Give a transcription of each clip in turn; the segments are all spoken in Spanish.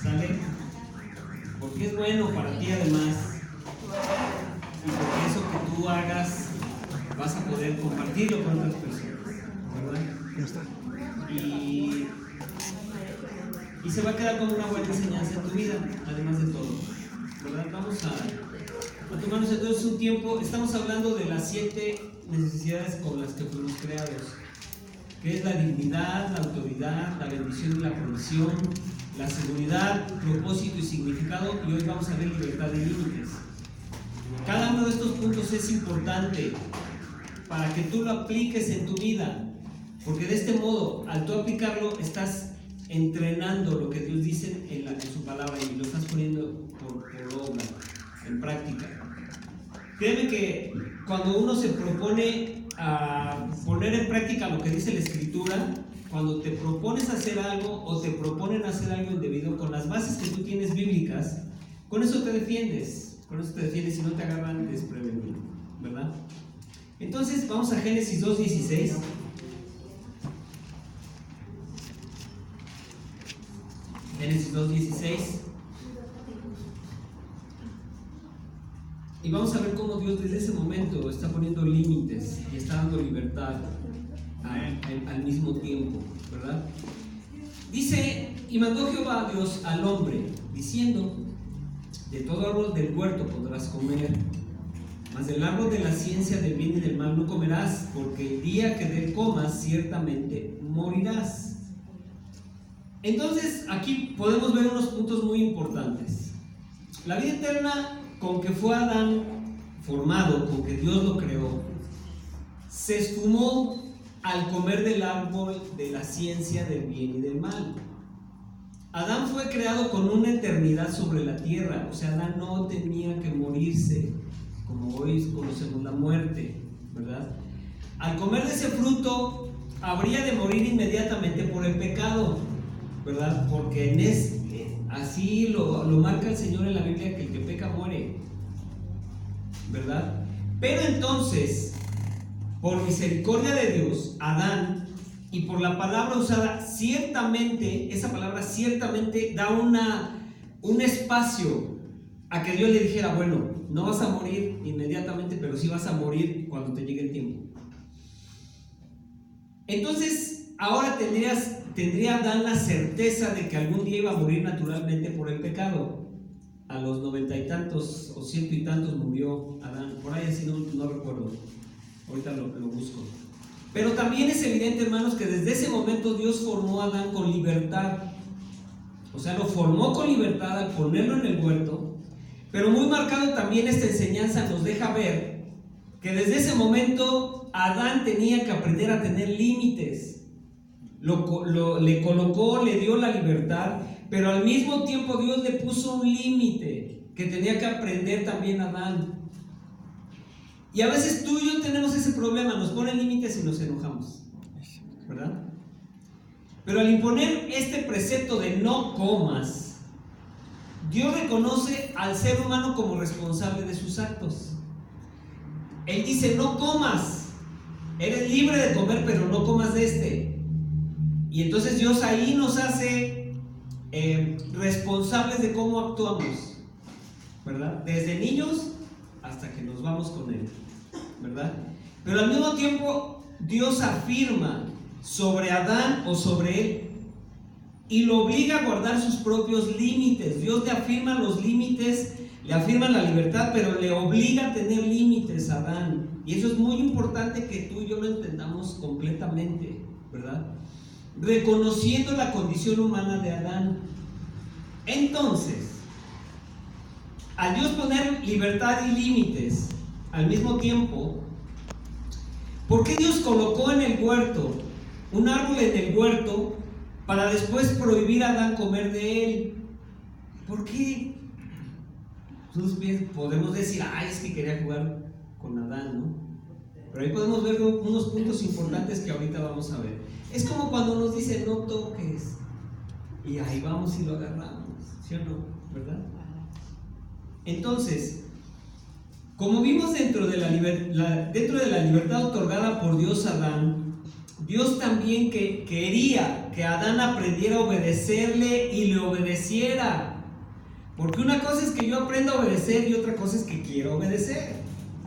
¿Sale? Porque es bueno para ti además, y porque eso que tú hagas vas a poder compartirlo con otras personas, ¿verdad? Ya está. Y se va a quedar como una buena enseñanza en tu vida, además de todo, ¿verdad? Vamos a tomarnos entonces un tiempo. Estamos hablando de las 7 necesidades con las que fuimos creados, que es la dignidad, la autoridad, la bendición y la provisión, la seguridad, propósito y significado, y hoy vamos a ver libertad y límites. Cada uno de estos puntos es importante para que tú lo apliques en tu vida, porque de este modo, al tú aplicarlo, estás entrenando lo que Dios dice en su palabra y lo estás poniendo por obra, en práctica. Créeme que cuando uno se propone a poner en práctica lo que dice la Escritura, cuando te propones hacer algo o te proponen hacer algo indebido, con las bases que tú tienes bíblicas, con eso te defiendes y no te agarran desprevenido, ¿verdad? Entonces vamos a Génesis 2:16. Génesis 2:16. Y vamos a ver cómo Dios desde ese momento está poniendo límites y está dando libertad al mismo tiempo, ¿verdad? Dice: y mandó Jehová Dios al hombre, diciendo: de todo árbol del huerto podrás comer, mas del árbol de la ciencia del bien y del mal no comerás, porque el día que de él comas ciertamente morirás. Entonces aquí podemos ver unos puntos muy importantes. La vida eterna con que fue Adán formado, con que Dios lo creó, se esfumó al comer del árbol de la ciencia del bien y del mal. Adán fue creado con una eternidad sobre la tierra, o sea, Adán no tenía que morirse, como hoy conocemos la muerte, ¿verdad? Al comer de ese fruto, habría de morir inmediatamente por el pecado, ¿verdad? Porque así lo marca el Señor en la Biblia, que el que peca muere, ¿verdad? Pero entonces, por misericordia de Dios, Adán, y por la palabra usada, ciertamente, esa palabra ciertamente da un espacio a que Dios le dijera: bueno, no vas a morir inmediatamente, pero sí vas a morir cuando te llegue el tiempo. Entonces, ahora tendría Adán la certeza de que algún día iba a morir naturalmente por el pecado. A los 90 y tantos o 100 y tantos murió Adán, por ahí así no recuerdo, ahorita lo busco. Pero también es evidente, hermanos, que desde ese momento Dios formó a Adán con libertad. O sea, lo formó con libertad al ponerlo en el huerto. Pero muy marcado también esta enseñanza nos deja ver que desde ese momento Adán tenía que aprender a tener límites. Le colocó, le dio la libertad, pero al mismo tiempo Dios le puso un límite que tenía que aprender también Adán. Y a veces tú y yo tenemos ese problema, nos ponen límites y nos enojamos, ¿verdad? Pero al imponer este precepto de no comas, Dios reconoce al ser humano como responsable de sus actos. Él dice: no comas, eres libre de comer, pero no comas de este. Y entonces Dios ahí nos hace responsables de cómo actuamos, ¿verdad? Desde niños hasta que nos vamos con Él, ¿verdad? Pero al mismo tiempo Dios afirma sobre Adán o sobre él y lo obliga a guardar sus propios límites. Dios le afirma los límites, le afirma la libertad, pero le obliga a tener límites a Adán. Y eso es muy importante que tú y yo lo entendamos completamente, ¿verdad? Reconociendo la condición humana de Adán. Entonces, al Dios poner libertad y límites al mismo tiempo, ¿por qué Dios colocó en el huerto un árbol en el huerto para después prohibir a Adán comer de él? ¿Por qué? Podemos decir: ay, es que quería jugar con Adán, ¿no? Pero ahí podemos ver unos puntos importantes que ahorita vamos a ver. Es como cuando nos dicen: no toques, y ahí vamos y lo agarramos, ¿sí o no? ¿Verdad? Entonces, como vimos dentro de la libertad otorgada por Dios a Adán, Dios también quería que Adán aprendiera a obedecerle y le obedeciera. Porque una cosa es que yo aprenda a obedecer y otra cosa es que quiero obedecer,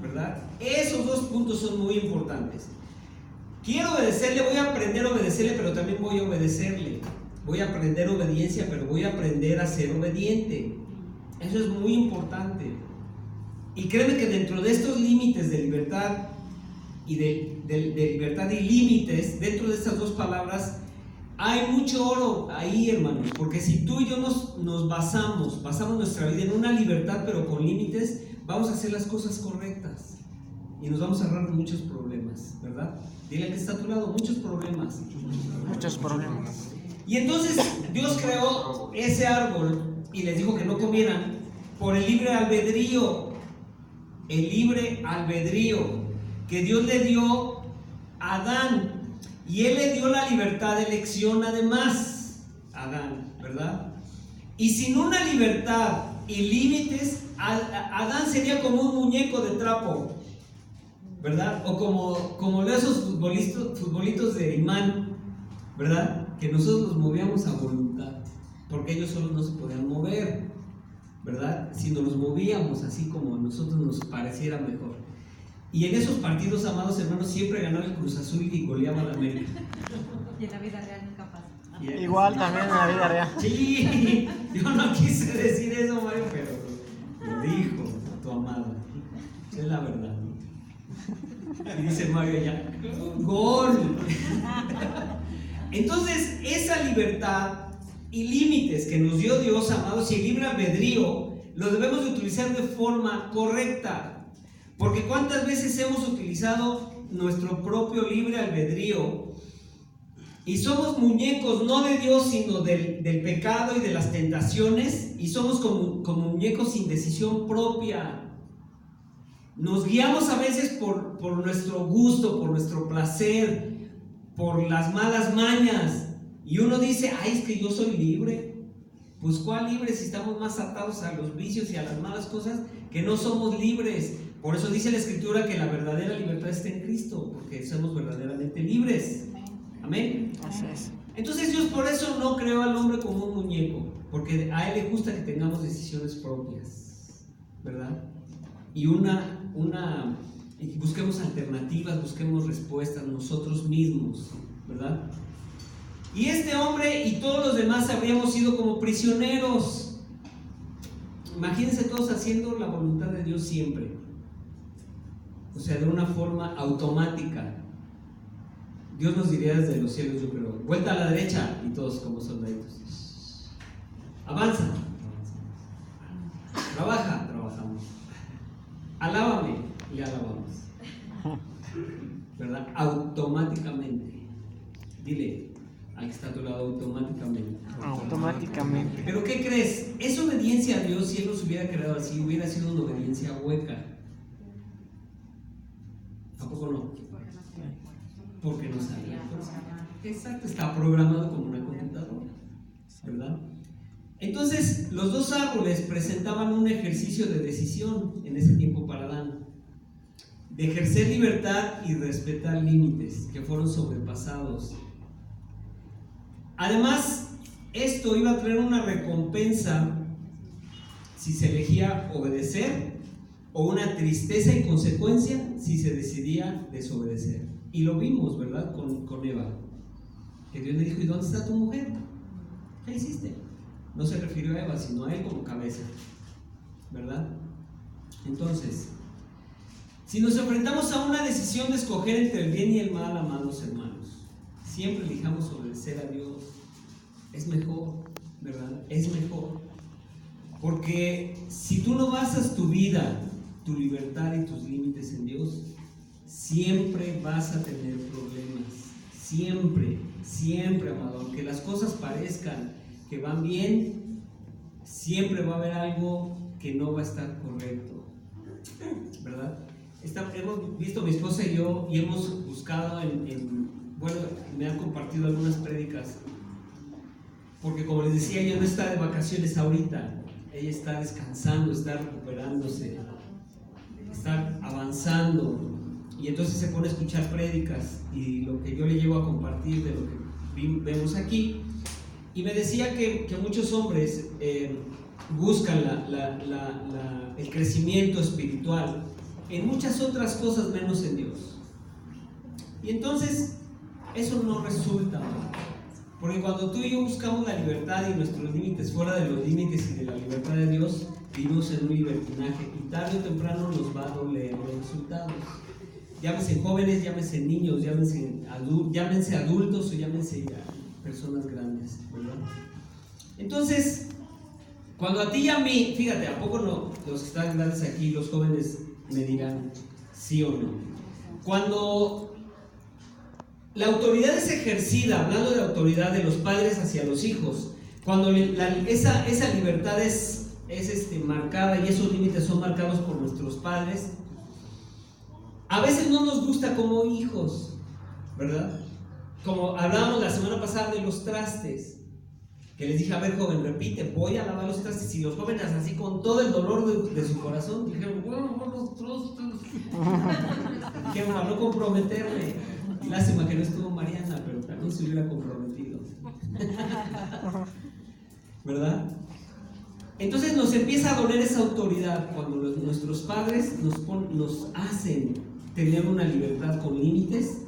¿verdad? Esos dos puntos son muy importantes. Quiero obedecerle, voy a aprender a obedecerle, pero también voy a obedecerle. Voy a aprender obediencia, pero voy a aprender a ser obediente. Eso es muy importante. Y créeme que dentro de estos límites de libertad y de libertad y límites, dentro de estas dos palabras, hay mucho oro ahí, hermanos. Porque si tú y yo nos basamos nuestra vida en una libertad, pero con límites, vamos a hacer las cosas correctas. Y nos vamos a ahorrar muchos problemas, ¿verdad? Dile al que está a tu lado, muchos problemas. Muchos problemas. Y entonces Dios creó ese árbol y les dijo que no comieran por el libre albedrío. El libre albedrío que Dios le dio a Adán. Y Él le dio la libertad de elección además a Adán, ¿verdad? Y sin una libertad y límites, Adán sería como un muñeco de trapo, ¿verdad? O como esos futbolitos de imán, ¿verdad? Que nosotros los movíamos a voluntad, porque ellos solos no se podían mover, ¿verdad? Si nos los movíamos así como a nosotros nos pareciera mejor. Y en esos partidos, amados hermanos, siempre ganaba el Cruz Azul y goleaba la América. Y en la vida real nunca pasa. Igual también en la vida real. Sí, yo no quise decir eso, Mario, pero lo dijo tu amada. Es la verdad. Y dice Mario ya, ¡gol! Entonces, esa libertad y límites que nos dio Dios, amados, y el libre albedrío, lo debemos de utilizar de forma correcta. Porque cuántas veces hemos utilizado nuestro propio libre albedrío y somos muñecos no de Dios sino del pecado y de las tentaciones, y somos como muñecos sin decisión propia. Nos guiamos a veces por nuestro gusto, por nuestro placer, por las malas mañas, y uno dice, ay, es que yo soy libre. Pues ¿cuál libre si estamos más atados a los vicios y a las malas cosas que no somos libres? Por eso dice la Escritura que la verdadera libertad está en Cristo, porque somos verdaderamente libres. Amén. Así es. Entonces Dios por eso no creó al hombre como un muñeco, porque a Él le gusta que tengamos decisiones propias, ¿verdad? Y busquemos alternativas, busquemos respuestas nosotros mismos, ¿verdad? Y este hombre y todos los demás habríamos sido como prisioneros. Imagínense todos haciendo la voluntad de Dios siempre. O sea, de una forma automática. Dios nos diría desde los cielos, yo creo, vuelta a la derecha, y todos como soldaditos. Avanza. Trabaja, trabajamos. Alábame, y alabamos. ¿Verdad? Automáticamente. Dile al que está a tu lado, automáticamente. Automáticamente. Pero ¿qué crees? Esa obediencia a Dios, si Él nos hubiera creado así, hubiera sido una obediencia hueca. ¿A poco no? Porque no sabía. Exacto, está programado como una computadora, ¿verdad? Entonces, los dos árboles presentaban un ejercicio de decisión en ese tiempo para Adán, de ejercer libertad y respetar límites que fueron sobrepasados. Además, esto iba a traer una recompensa si se elegía obedecer, o una tristeza y consecuencia si se decidía desobedecer. Y lo vimos, ¿verdad? Con Eva, que Dios le dijo, ¿y dónde está tu mujer? ¿Qué hiciste? No se refirió a Eva, sino a él como cabeza, ¿verdad? Entonces, si nos enfrentamos a una decisión de escoger entre el bien y el mal, amados hermanos, siempre elijamos obedecer a Dios. Es mejor, ¿verdad? Es mejor. Porque si tú no basas tu vida, tu libertad y tus límites en Dios, siempre vas a tener problemas. Siempre, siempre, amado. Aunque las cosas parezcan que van bien, siempre va a haber algo que no va a estar correcto, ¿verdad? Hemos visto mi esposa y yo, y hemos buscado bueno, me han compartido algunas prédicas, porque como les decía, ella no está de vacaciones ahorita, ella está descansando, está recuperándose, está avanzando, y entonces se pone a escuchar prédicas, y lo que yo le llevo a compartir de lo que vemos aquí. Y me decía que muchos hombres buscan el crecimiento espiritual en muchas otras cosas menos en Dios. Y entonces eso no resulta, porque cuando tú y yo buscamos la libertad y nuestros límites fuera de los límites y de la libertad de Dios, vivimos en un libertinaje y tarde o temprano nos va a doler los resultados. Llámense jóvenes, llámense niños, llámense adultos o llámense personas grandes, ¿verdad? Entonces, cuando a ti y a mí, fíjate, ¿a poco no? Los que están grandes aquí, los jóvenes me dirán sí o no. Cuando la autoridad es ejercida, hablando de autoridad de los padres hacia los hijos, cuando esa libertad es marcada y esos límites son marcados por nuestros padres, a veces no nos gusta como hijos, ¿verdad? Como hablábamos la semana pasada de los trastes, que les dije, a ver, joven, repite, voy a lavar los trastes. Y los jóvenes así con todo el dolor de su corazón dijeron, bueno, los trastes. Dijeron, para no comprometerme. Y lástima que no estuvo Mariana, pero también se hubiera comprometido. ¿Verdad? Entonces nos empieza a doler esa autoridad cuando nuestros padres nos hacen tener una libertad con límites,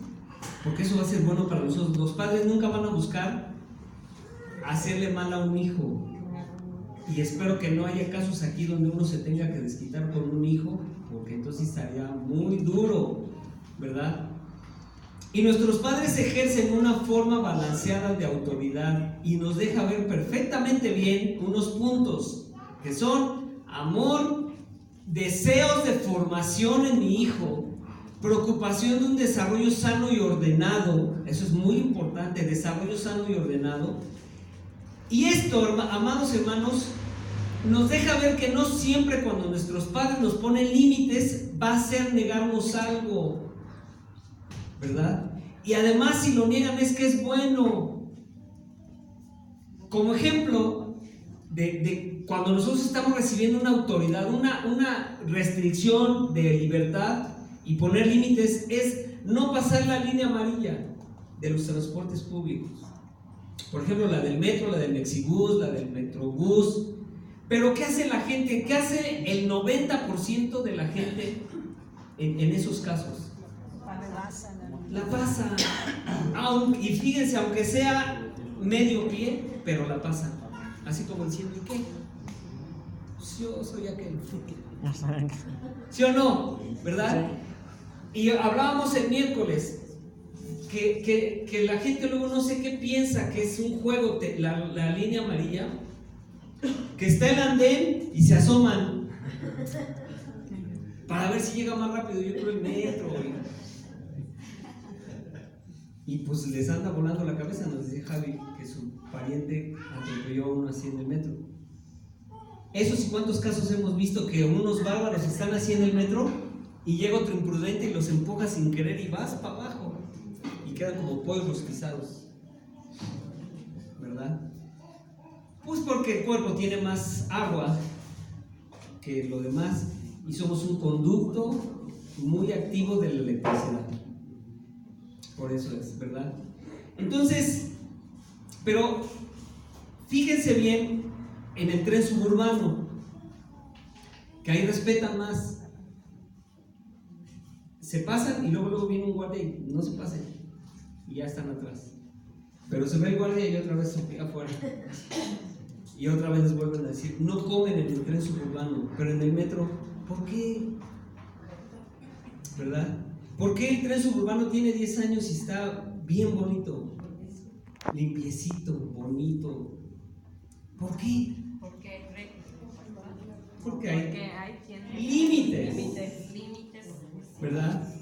porque eso va a ser bueno para nosotros. Los padres nunca van a buscar hacerle mal a un hijo, y espero que no haya casos aquí donde uno se tenga que desquitar con un hijo, porque entonces estaría muy duro, ¿verdad? Y nuestros padres ejercen una forma balanceada de autoridad y nos deja ver perfectamente bien unos puntos que son amor, deseos de formación en mi hijo, preocupación de un desarrollo sano y ordenado. Eso es muy importante, desarrollo sano y ordenado. Y esto, amados hermanos, nos deja ver que no siempre cuando nuestros padres nos ponen límites va a ser negarnos algo, ¿verdad? Y además, si lo niegan es que es bueno. Como ejemplo de cuando nosotros estamos recibiendo una autoridad, una restricción de libertad y poner límites, es no pasar la línea amarilla de los transportes públicos. Por ejemplo, la del metro, la del Mexibus, la del Metrobús. Pero ¿qué hace la gente? ¿Qué hace el 90% de la gente en esos casos? La pasa. Y fíjense, aunque sea medio pie, pero la pasa. Así como diciendo, ¿y qué? Yo soy aquel. ¿Sí o no? ¿Verdad? Sí. Y hablábamos el miércoles que la gente luego no sé qué piensa que es un juego, la línea amarilla, que está el andén y se asoman para ver si llega más rápido. Yo creo el metro. Y pues les anda volando la cabeza. Nos decía Javi que su pariente atropelló a uno así en el metro. Esos y cuántos casos hemos visto que unos bárbaros están así en el metro y llega otro imprudente y los empuja sin querer y vas para abajo y quedan como pollos rostizados, ¿verdad? Pues porque el cuerpo tiene más agua que lo demás y somos un conducto muy activo de la electricidad. Por eso es, ¿verdad? Entonces, pero fíjense bien en el tren suburbano, que ahí respetan más. Se pasan y luego viene un guardia y no se pasen y ya están atrás. Pero se ve el guardia y otra vez se pega afuera. Y otra vez les vuelven a decir, no comen en el tren suburbano, pero en el metro, ¿por qué? ¿Verdad? ¿Por qué el tren suburbano tiene 10 años y está bien bonito? Limpiecito, bonito. ¿Por qué? Porque hay límites, ¿verdad?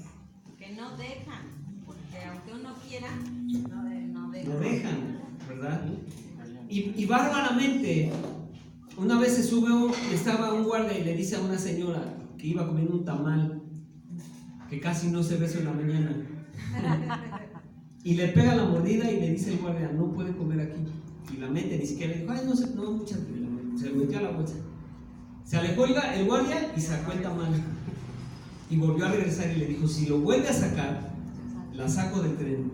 Que no dejan, porque aunque uno quiera, no dejan, ¿verdad? Y bárbaramente, una vez estaba un guardia y le dice a una señora que iba comiendo un tamal, que casi no se ve eso en la mañana, y le pega la mordida y le dice el guardia, no puede comer aquí, y la mete, ni siquiera le dijo, ay, no, muchas, se lo metió a la bolsa. Se alejó el guardia y sacó el tamal, y volvió a regresar y le dijo, si lo vuelve a sacar, la saco del tren.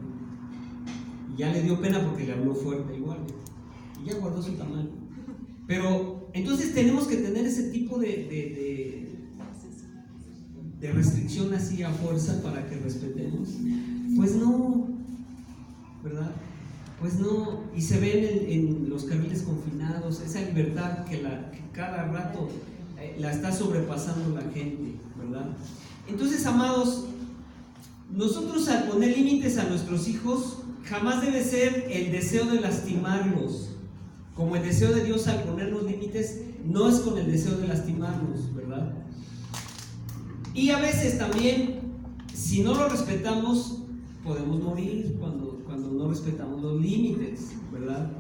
Y ya le dio pena porque le habló fuerte igual. Y ya guardó su tamal. Pero entonces tenemos que tener ese tipo de restricción así a fuerza para que respetemos. Pues no, ¿verdad? Pues no. Y se ven en los carriles confinados esa libertad que cada rato la está sobrepasando la gente, ¿verdad? Entonces, amados, nosotros al poner límites a nuestros hijos, jamás debe ser el deseo de lastimarlos. Como el deseo de Dios al ponernos límites no es con el deseo de lastimarnos, ¿verdad? Y a veces también, si no lo respetamos, podemos morir cuando no respetamos los límites, ¿verdad?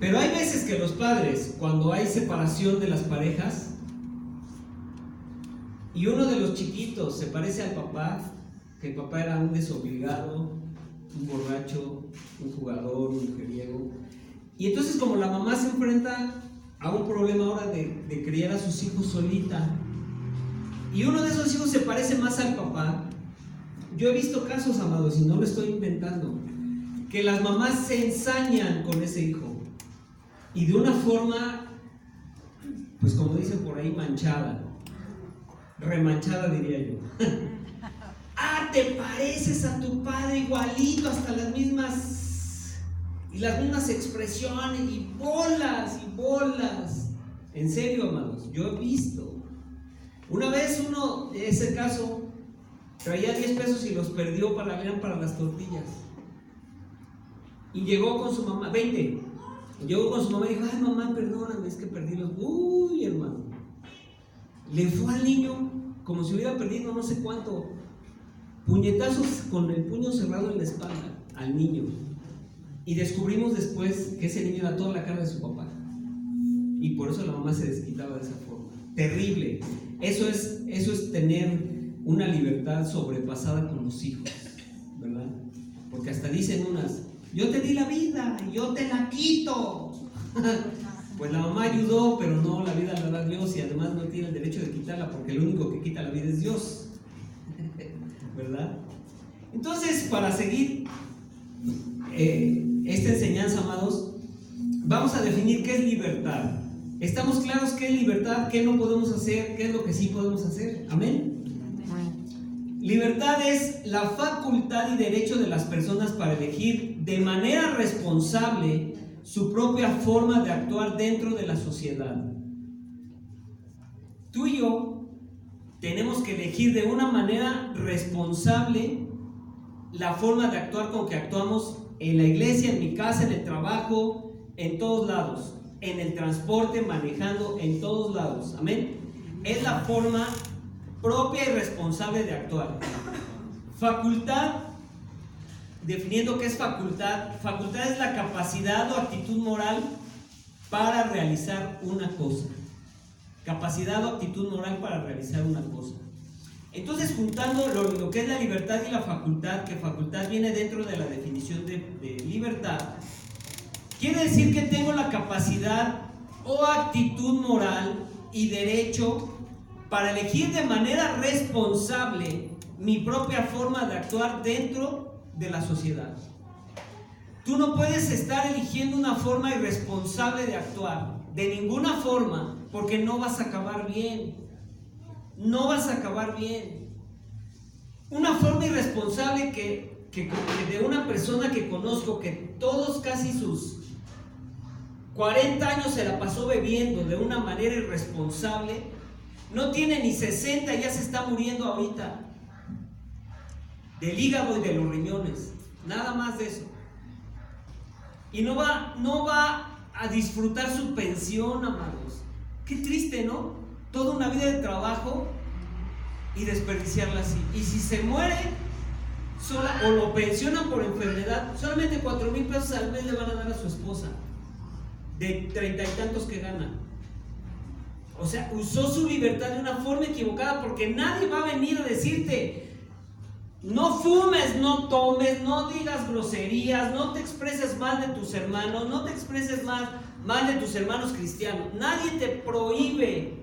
Pero hay veces que los padres, cuando hay separación de las parejas y uno de los chiquitos se parece al papá, que el papá era un desobligado, un borracho, un jugador, un mujeriego, y entonces como la mamá se enfrenta a un problema ahora de criar a sus hijos solita, y uno de esos hijos se parece más al papá, yo he visto casos, amados, y no lo estoy inventando, que las mamás se ensañan con ese hijo, y de una forma, pues como dicen por ahí, manchada, remanchada diría yo. Ah, te pareces a tu padre igualito, hasta las mismas expresiones, y bolas. En serio, amados, yo he visto. Una vez uno, de ese caso, traía 10 pesos y los perdió para las tortillas. Y llegó con su mamá, 20. Llegó con su mamá y dijo: ay, mamá, perdóname, es que perdí los... Uy, hermano. Le fue al niño como si hubiera perdido no sé cuánto. Puñetazos con el puño cerrado en la espalda al niño. Y descubrimos después que ese niño era toda la cara de su papá. Y por eso la mamá se desquitaba de esa forma. Terrible. Eso es tener una libertad sobrepasada con los hijos, ¿verdad? Porque hasta dicen unas: yo te di la vida, yo te la quito. Pues la mamá ayudó, pero no, la vida la da Dios, y además no tiene el derecho de quitarla, porque el único que quita la vida es Dios, ¿verdad? Entonces, para seguir esta enseñanza, amados, vamos a definir qué es libertad. ¿Estamos claros qué es libertad? ¿Qué no podemos hacer? ¿Qué es lo que sí podemos hacer? ¿Amén? Libertad es la facultad y derecho de las personas para elegir de manera responsable su propia forma de actuar dentro de la sociedad. Tú y yo tenemos que elegir de una manera responsable la forma de actuar con que actuamos en la iglesia, en mi casa, en el trabajo, en todos lados, en el transporte, manejando, en todos lados. Amén. Es la forma propia y responsable de actuar. Facultad, definiendo qué es facultad. Facultad es la capacidad o actitud moral para realizar una cosa. Capacidad o actitud moral para realizar una cosa. Entonces, juntando lo que es la libertad y la facultad, que facultad viene dentro de la definición de libertad, quiere decir que tengo la capacidad o actitud moral y derecho para elegir de manera responsable mi propia forma de actuar dentro de la sociedad. Tú no puedes estar eligiendo una forma irresponsable de actuar, de ninguna forma, porque no vas a acabar bien. No vas a acabar bien. Una forma irresponsable que de una persona que conozco, que todos casi sus 40 años se la pasó bebiendo de una manera irresponsable, no tiene ni 60, ya se está muriendo ahorita del hígado y de los riñones, nada más de eso. Y no va a disfrutar su pensión, amados. Qué triste, ¿no? Toda una vida de trabajo y desperdiciarla así. Y si se muere sola o lo pensionan por enfermedad, solamente 4,000 pesos al mes le van a dar a su esposa, de 30 y tantos que gana. O sea, usó su libertad de una forma equivocada, porque nadie va a venir a decirte: no fumes, no tomes, no digas groserías, no te expreses mal de tus hermanos, no te expreses mal de tus hermanos cristianos. Nadie te prohíbe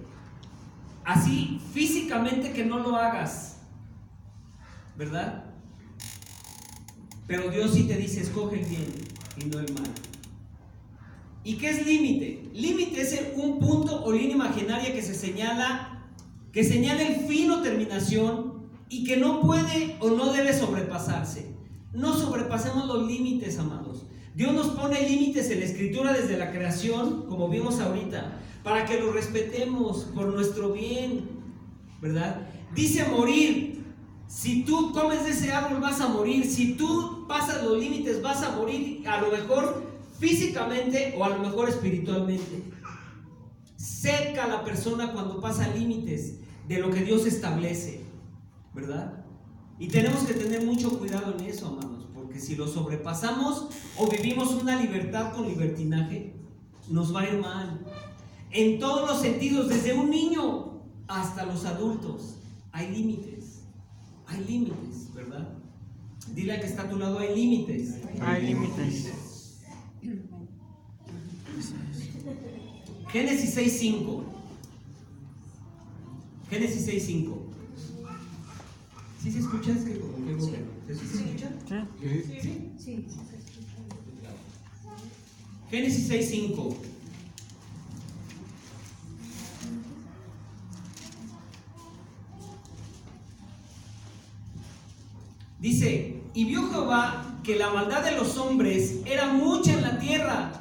así físicamente que no lo hagas, ¿verdad? Pero Dios sí te dice, escoge el bien y no el mal. ¿Y qué es límite? Límite es un punto o línea imaginaria que señala el fin o terminación y que no puede o no debe sobrepasarse. No sobrepasemos los límites, amados. Dios nos pone límites en la Escritura desde la creación, como vimos ahorita, para que los respetemos por nuestro bien, ¿verdad? Dice morir. Si tú comes de ese árbol vas a morir. Si tú pasas los límites vas a morir, a lo mejor físicamente o a lo mejor espiritualmente. Seca la persona cuando pasa límites de lo que Dios establece, ¿verdad? Y tenemos que tener mucho cuidado en eso, amados, porque si lo sobrepasamos o vivimos una libertad con libertinaje, nos va a ir mal. En todos los sentidos, desde un niño hasta los adultos, hay límites, ¿verdad? Dile al que está a tu lado, hay límites. Hay límites. Génesis 6:5. Génesis 6:5. ¿Sí se escucha? Es que como que ¿sí se escucha? Sí. Génesis 6:5. Dice, y vio Jehová que la maldad de los hombres era mucha en la tierra,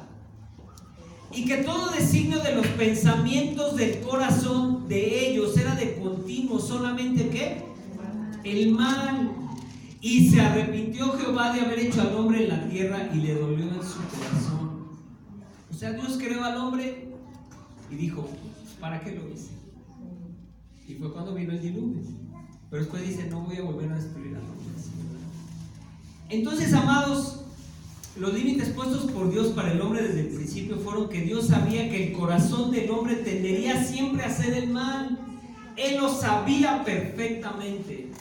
y que todo designio de los pensamientos del corazón de ellos era de continuo solamente ¿qué? El mal. Y se arrepintió Jehová de haber hecho al hombre en la tierra y le dolió en su corazón. O sea, Dios creó al hombre y dijo, ¿para qué lo hice? Y fue cuando vino el diluvio. Pero después dice, no voy a volver a destruir al hombre. Entonces, amados, los límites puestos por Dios para el hombre desde el principio fueron que Dios sabía que el corazón del hombre tendería siempre a hacer el mal. Él lo sabía perfectamente.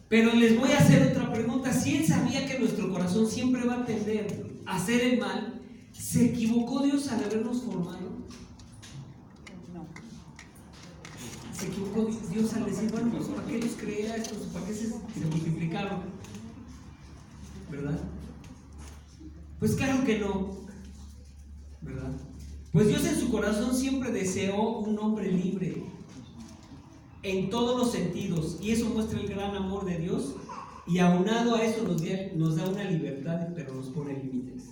Pero les voy a hacer otra pregunta. Si Él sabía que nuestro corazón siempre va a tender a hacer el mal, ¿se equivocó Dios al habernos formado? ¿Se equivocó Dios al decir, bueno, pues ¿para qué los creé a estos? ¿Para qué se multiplicaron? ¿Verdad? Pues claro que no, ¿verdad? Pues Dios en su corazón siempre deseó un hombre libre en todos los sentidos, y eso muestra el gran amor de Dios, y aunado a eso nos da una libertad, pero nos pone límites.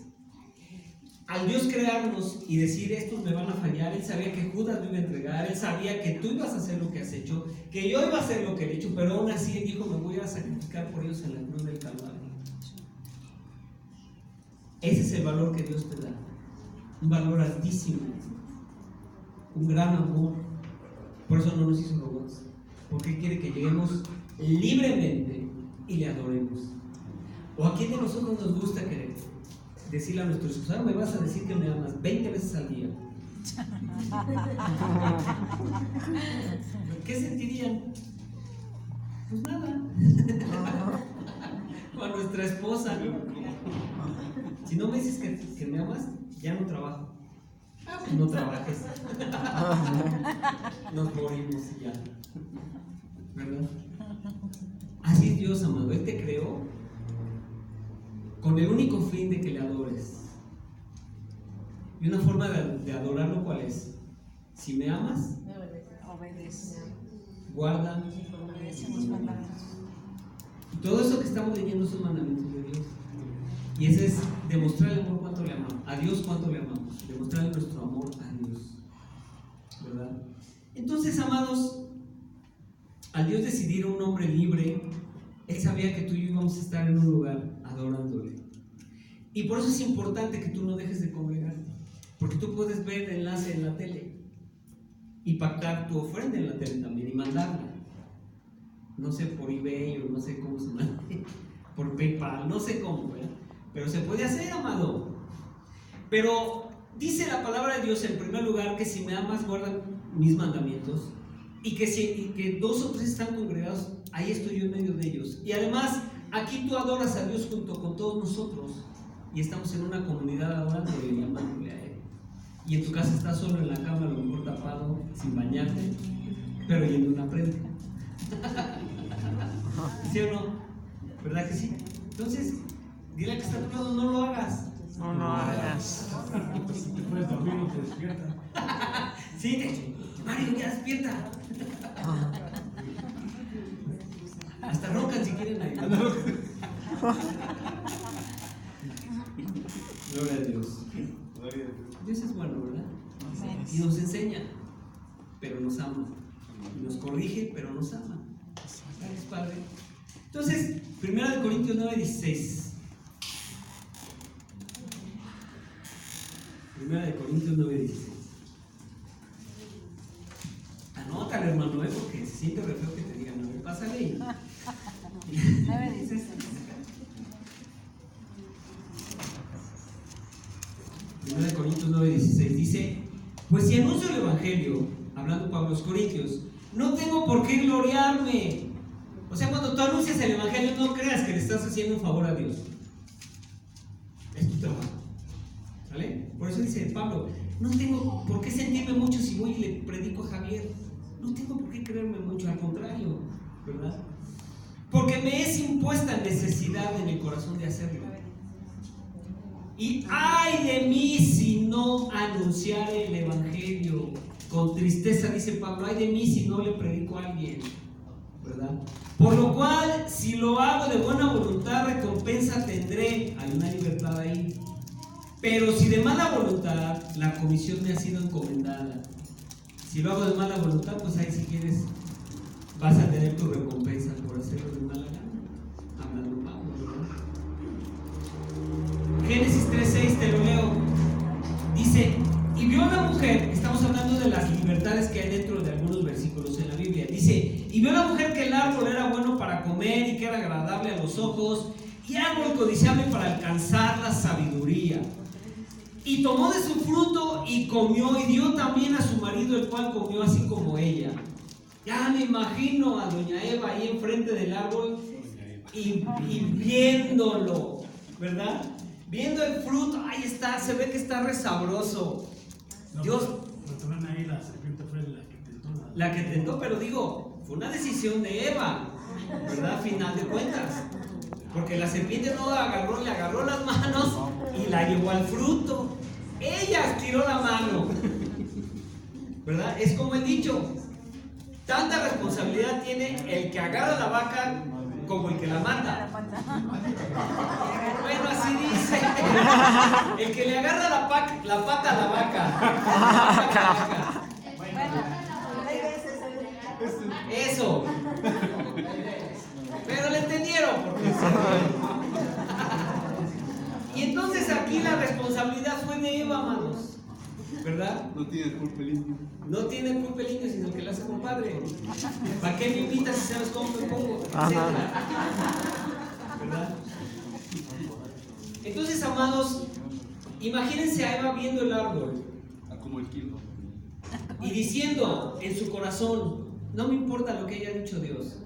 Al Dios crearnos y decir estos me van a fallar, Él sabía que Judas me iba a entregar, Él sabía que tú ibas a hacer lo que has hecho, que yo iba a hacer lo que he hecho, pero aún así Él dijo, me voy a sacrificar por ellos en la cruz del Calvario. Ese es el valor que Dios te da, un valor altísimo, un gran amor. Por eso no nos hizo robots, porque quiere que lleguemos libremente y le adoremos. ¿O a quién de nosotros nos gusta querer decirle a nuestros hijos, ahora me vas a decir que me amas 20 veces al día? ¿Qué sentirían? Pues nada. O a nuestra esposa, si no me dices que me amas, ya no trabajo. Pues no trabajes. Nos morimos y ya, ¿verdad? Así es Dios, amado. Él te creó con el único fin de que le adores. Y una forma de adorarlo, ¿cuál es? Si me amas, Obedece. guarda mis mandamientos. Y todo eso que estamos leyendo son mandamientos de Dios. Y ese es demostrar el amor cuánto le amamos, a Dios cuánto le amamos, demostrar nuestro amor a Dios, ¿verdad? Entonces, amados, al Dios decidir un hombre libre, Él sabía que tú y yo íbamos a estar en un lugar adorándole. Y por eso es importante que tú no dejes de congregarte, porque tú puedes ver el enlace en la tele y pactar tu ofrenda en la tele también y mandarla. No sé, por eBay o no sé cómo se manda, por PayPal, no sé cómo, ¿verdad? Pero se puede hacer, amado. Pero dice la palabra de Dios en primer lugar que si me amas, guarda mis mandamientos. Y que dos o tres están congregados, ahí estoy yo en medio de ellos. Y además, aquí tú adoras a Dios junto con todos nosotros. Y estamos en una comunidad adorándole y llamándole a Él. Y en tu casa estás solo en la cama, a lo mejor tapado, sin bañarte, pero yendo una prenda. ¿Sí o no? ¿Verdad que sí? Entonces, dile al que está a tu lado, no lo hagas. No lo hagas. Te puedes dormir, no te despiertas. Sí, Mario, ya despierta. Hasta roncan si quieren ahí. Gloria a Dios. Dios es bueno, ¿verdad? Y nos enseña, pero nos ama. Y nos corrige, pero nos ama. Gracias, Padre. Entonces, 1 Corintios 9:16. 1 Corintios 9:16. Anótale, hermano, porque se siente re feo que te digan, a ver, pásale ahí. 9:16. 1 Corintios 9:16 dice: pues si anuncio el Evangelio, hablando Pablo a los Corintios, no tengo por qué gloriarme. O sea, cuando tú anuncias el Evangelio, no creas que le estás haciendo un favor a Dios. Es tu trabajo. ¿Vale? Por eso dice Pablo: no tengo por qué sentirme mucho si voy y le predico a Javier. No tengo por qué creerme mucho, al contrario, ¿verdad? Porque me es impuesta necesidad en el corazón de hacerlo. Y ay de mí si no anunciare el Evangelio. Con tristeza dice Pablo: ay de mí si no le predico a alguien, ¿verdad? Por lo cual, si lo hago de buena voluntad, recompensa tendré. Hay una libertad ahí. Pero si de mala voluntad, la comisión me ha sido encomendada. Si lo hago de mala voluntad, pues ahí si quieres vas a tener tu recompensa por hacerlo de mala gana. Hablando Pablo, ¿verdad? Génesis 3:6, te lo leo. Dice: y vio la mujer, estamos hablando de las libertades que hay dentro de algunos versículos en la Biblia. Dice: y vio la mujer que el árbol era bueno para comer y que era agradable a los ojos y árbol codiciable para alcanzar la sabiduría. Y tomó de su fruto y comió, y dio también a su marido, el cual comió así como ella. Ya me imagino a doña Eva ahí enfrente del árbol y viéndolo, ¿verdad? Viendo el fruto, ahí está, se ve que está re sabroso. No, Dios, pero también ahí la serpiente fue la que tentó. la que tentó, pero digo, fue una decisión de Eva, ¿verdad? Final de cuentas. Porque la serpiente no agarró, le agarró las manos y la llevó al fruto. Ella estiró la mano, ¿verdad? Es como el dicho: tanta responsabilidad tiene el que agarra la vaca como el que la mata. Bueno, así dice. El que le agarra la pata a la vaca. Eso. Pero le entendieron, porque y entonces aquí la responsabilidad fue de Eva, amados, ¿verdad? No tiene culpa el indio. No tiene culpa el niño, sino que le hace compadre. ¿Para qué me invitas si sabes cómo me pongo? ¿Verdad? Entonces, amados, imagínense a Eva viendo el árbol Como el kilo. y diciendo en su corazón: no me importa lo que haya dicho Dios,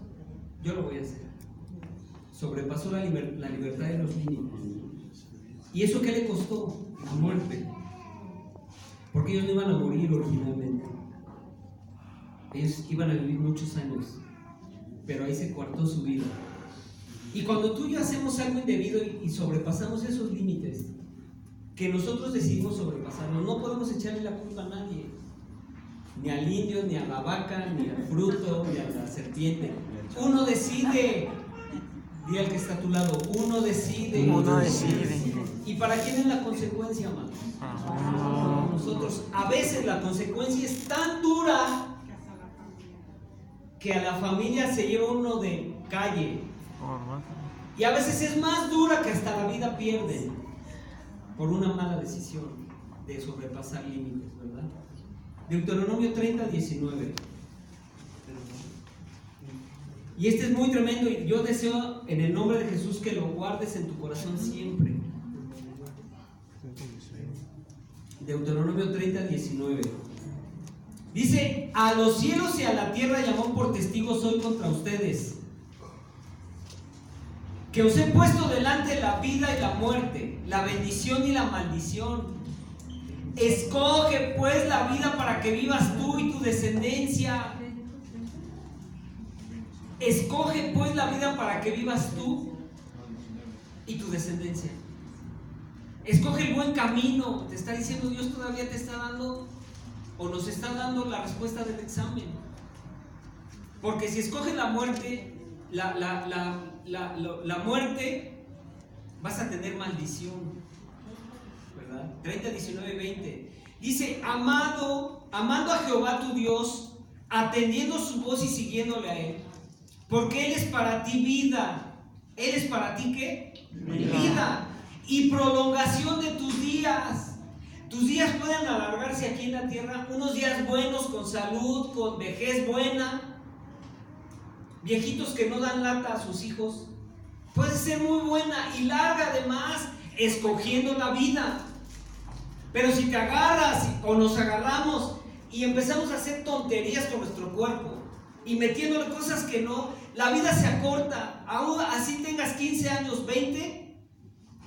yo lo voy a hacer. Sobrepasó la libertad de los niños. ¿Y eso qué le costó? La muerte. Porque ellos no iban a morir originalmente. Ellos iban a vivir muchos años, pero ahí se coartó su vida. Y cuando tú y yo hacemos algo indebido y sobrepasamos esos límites, que nosotros decidimos sobrepasarlos, no podemos echarle la culpa a nadie. Ni al indio, ni a la vaca, ni al fruto, ni a la serpiente. Uno decide. Dile al que está a tu lado: uno decide. Uno decide. ¿Y para quién es la consecuencia, amado? Para nosotros. A veces la consecuencia es tan dura que a la familia se lleva uno de calle. Y a veces es más dura que hasta la vida pierden por una mala decisión de sobrepasar límites, ¿verdad? Deuteronomio 30:19. Y este es muy tremendo y yo deseo en el nombre de Jesús que lo guardes en tu corazón siempre. Deuteronomio 30:19. Dice: a los cielos y a la tierra llamó por testigos hoy contra ustedes, que os he puesto delante la vida y la muerte, la bendición y la maldición. Escoge pues la vida para que vivas tú y tu descendencia. Escoge pues la vida para que vivas tú y tu descendencia. Escoge el buen camino. Te está diciendo Dios, todavía te está dando o nos está dando la respuesta del examen. Porque si escoges la muerte, la muerte, vas a tener maldición, ¿verdad? 30, 19, 20. Dice, amando a Jehová tu Dios, atendiendo su voz y siguiéndole a Él, porque Él es para ti vida. ¿Él es para ti qué? Vida. Y prolongación de tus días. Tus días pueden alargarse aquí en la tierra, unos días buenos, con salud, con vejez buena, viejitos que no dan lata a sus hijos. Puede ser muy buena y larga además, escogiendo la vida. Pero si te agarras o nos agarramos y empezamos a hacer tonterías con nuestro cuerpo y metiéndole cosas que no, la vida se acorta. Aún así tengas 15 años, 20,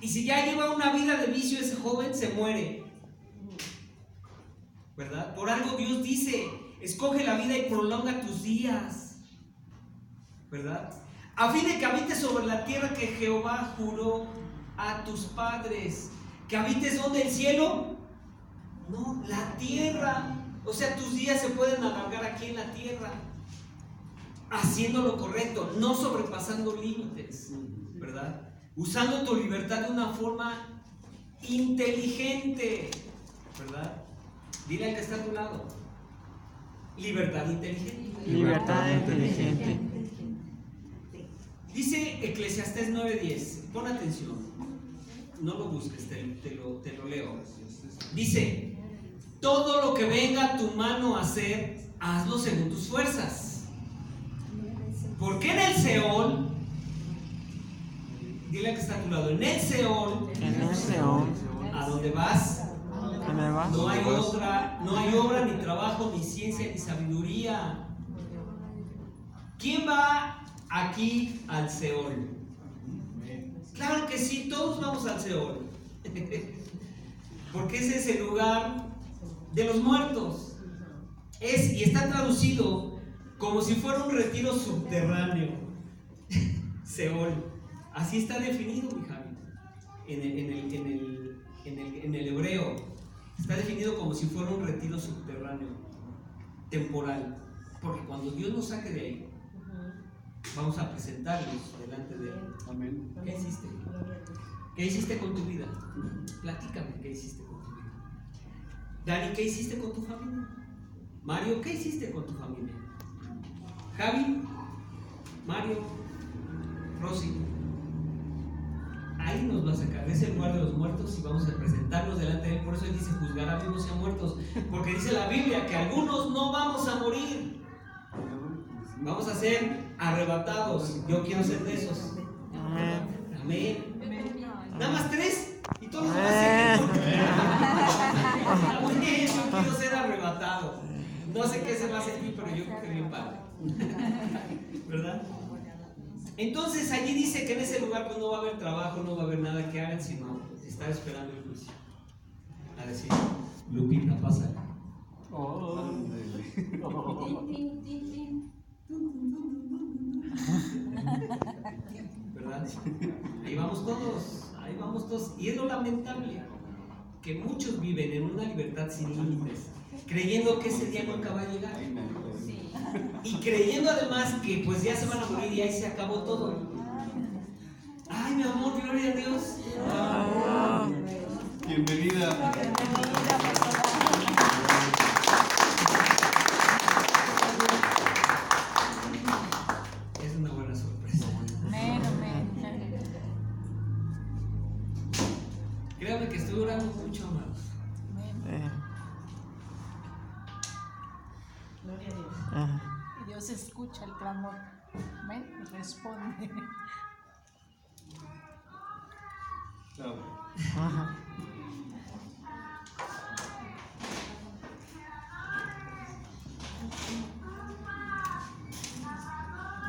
y si ya lleva una vida de vicio ese joven, se muere, ¿verdad? Por algo Dios dice, escoge la vida y prolonga tus días, ¿verdad? A fin de que habites sobre la tierra que Jehová juró a tus padres. ¿Que habites donde? ¿El cielo? No, la tierra. O sea, tus días se pueden alargar aquí en la tierra, haciendo lo correcto, no sobrepasando límites, ¿verdad? Usando tu libertad de una forma inteligente, ¿verdad? Dile al que está a tu lado, libertad inteligente. Libertad inteligente. Dice Eclesiastés 9:10, pon atención, no lo busques, te lo leo. Dice, todo lo que venga a tu mano a hacer, hazlo según tus fuerzas. Porque en el Seol, dile al que está a tu lado, en el Seol, a donde vas, no hay obra, ni trabajo, ni ciencia, ni sabiduría. ¿Quién va aquí al Seol? Claro que sí, todos vamos al Seol. Porque ese es el lugar de los muertos. Y está traducido como si fuera un retiro subterráneo. Seol. Así está definido, mi Javi. En el hebreo. Está definido como si fuera un retiro subterráneo, temporal. Porque cuando Dios nos saque de ahí, vamos a presentarnos delante de Él. Amén. ¿Qué hiciste? ¿Qué hiciste con tu vida? Platícame, ¿qué hiciste con tu vida? Dani, ¿qué hiciste con tu familia? Mario, ¿qué hiciste con tu familia? Javi, Mario, Rosy. Ahí nos va a sacar de ese lugar de los muertos y vamos a presentarnos delante de Él. Por eso Él dice, juzgará a vivos y a muertos. Porque dice la Biblia que algunos no vamos a morir. Vamos a ser arrebatados. Yo quiero ser de esos. Amén. Nada más 3 y todos los demás se Amén. Yo quiero ser arrebatado. No sé qué se va a sentir, pero yo creo que bien padre. ¿Verdad? Entonces allí dice que en ese lugar pues no va a haber trabajo, no va a haber nada que hagan, sino estar esperando el juicio. A decir, Lupita, pasa. ¿Verdad? Ahí vamos todos. Y es lo lamentable que muchos viven en una libertad sin límites, creyendo que ese día nunca va a llegar. Y creyendo además que pues ya se van a morir y ahí se acabó todo. Ay, mi amor, gloria a Dios. Bienvenida. Es una buena sorpresa. Créame que estoy orando mucho, amados. Gloria a Dios. Y Dios escucha el clamor. Amén. Y responde.